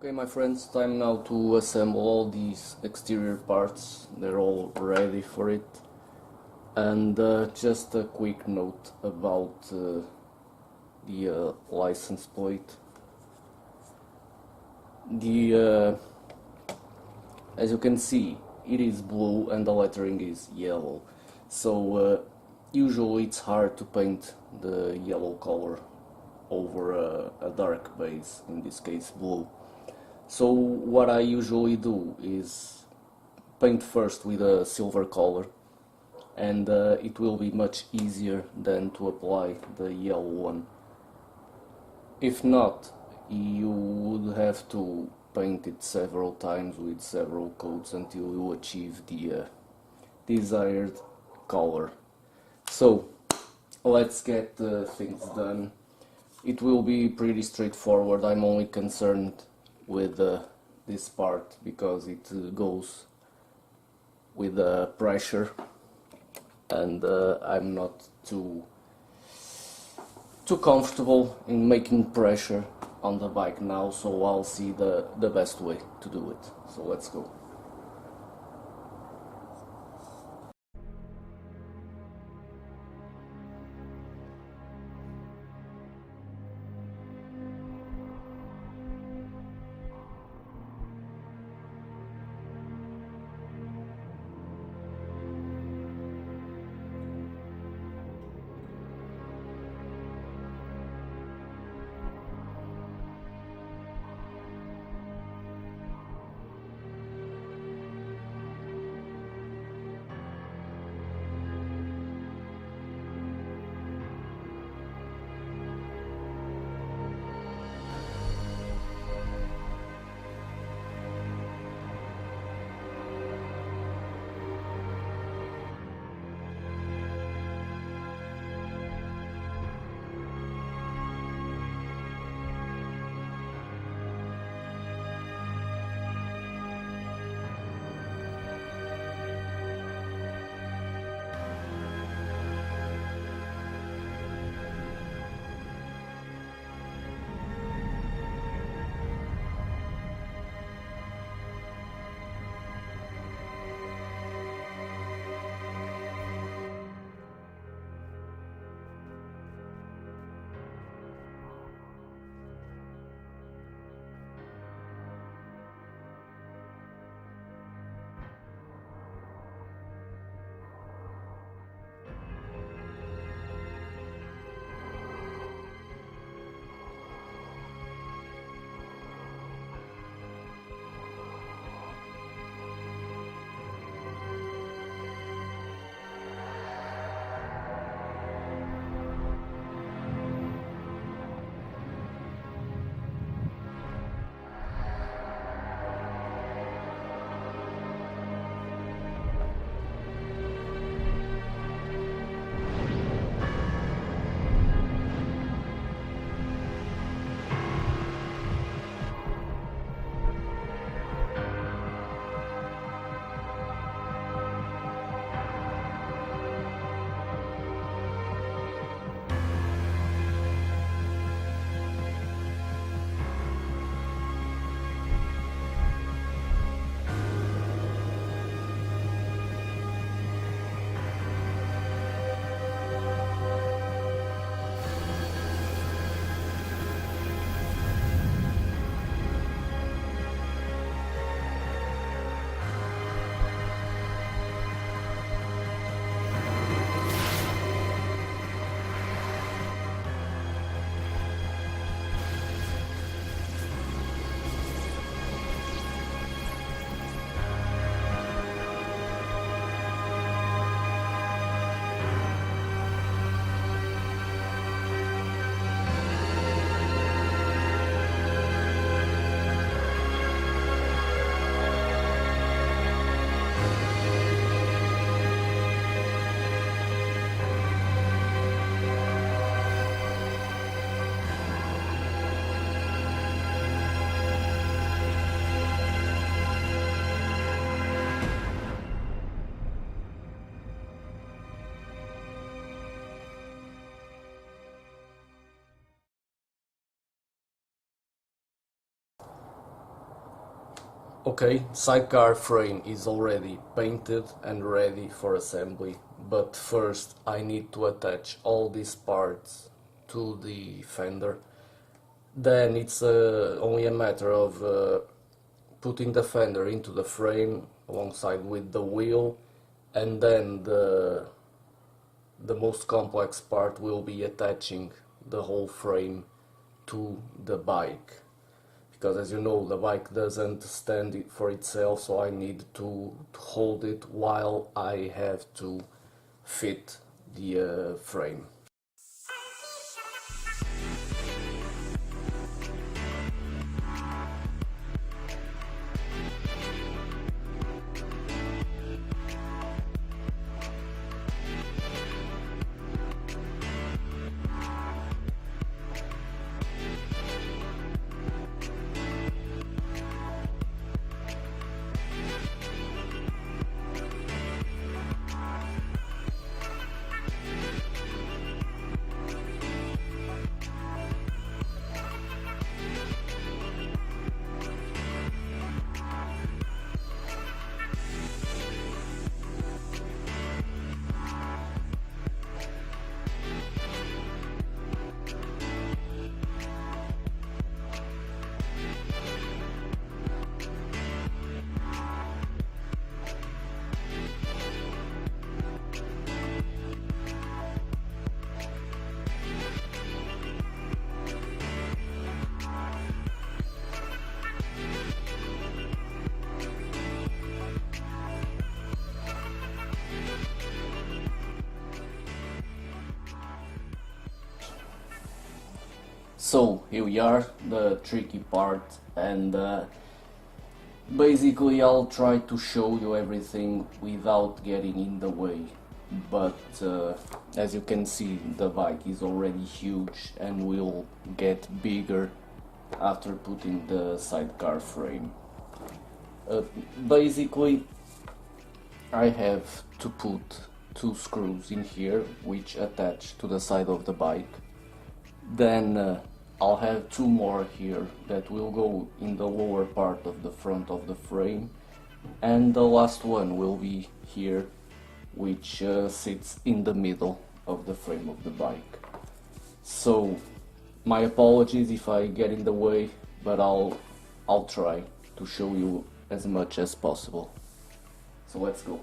Okay, my friends, time now to assemble all these exterior parts. They're all ready for it. And just a quick note about the license plate. As you can see, it is blue and the lettering is yellow. So usually it's hard to paint the yellow color over a dark base, in this case blue. So what I usually do is paint first with a silver color, and it will be much easier than to apply the yellow one. If not, you would have to paint it several times with several coats until you achieve the desired color. So let's get things done. It will be pretty straightforward. I'm only concerned with this part because it goes with pressure, and I'm not too comfortable in making pressure on the bike now, so I'll see the best way to do it. So let's go. Okay, sidecar frame is already painted and ready for assembly, but first I need to attach all these parts to the fender. Then it's only a matter of putting the fender into the frame alongside with the wheel, and then the most complex part will be attaching the whole frame to the bike, because as you know the bike doesn't stand for itself, so I need to hold it while I have to fit the frame. So here we are, the tricky part, and basically I'll try to show you everything without getting in the way, but as you can see the bike is already huge and will get bigger after putting the sidecar frame. Basically I have to put 2 screws in here which attach to the side of the bike. Then I'll have 2 more here that will go in the lower part of the front of the frame, and the last one will be here, which sits in the middle of the frame of the bike. So my apologies if I get in the way, but I'll try to show you as much as possible. So let's go.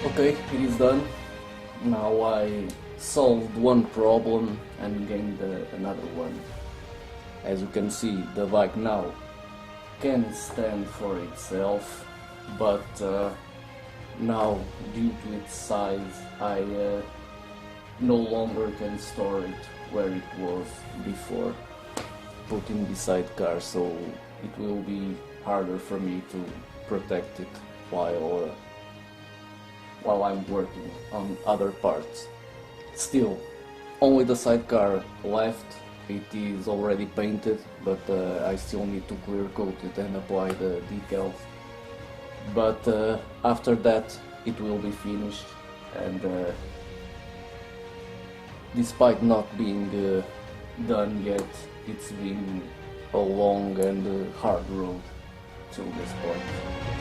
Okay, it is done. Now I solved one problem and gained another one. As you can see, the bike now can stand for itself, but now, due to its size, I no longer can store it where it was before, put in the sidecar, so it will be harder for me to protect it while I'm working on other parts. Still, only the sidecar left. It is already painted, but I still need to clear coat it and apply the decals. But after that it will be finished, and despite not being done yet, it's been a long and hard road till this point.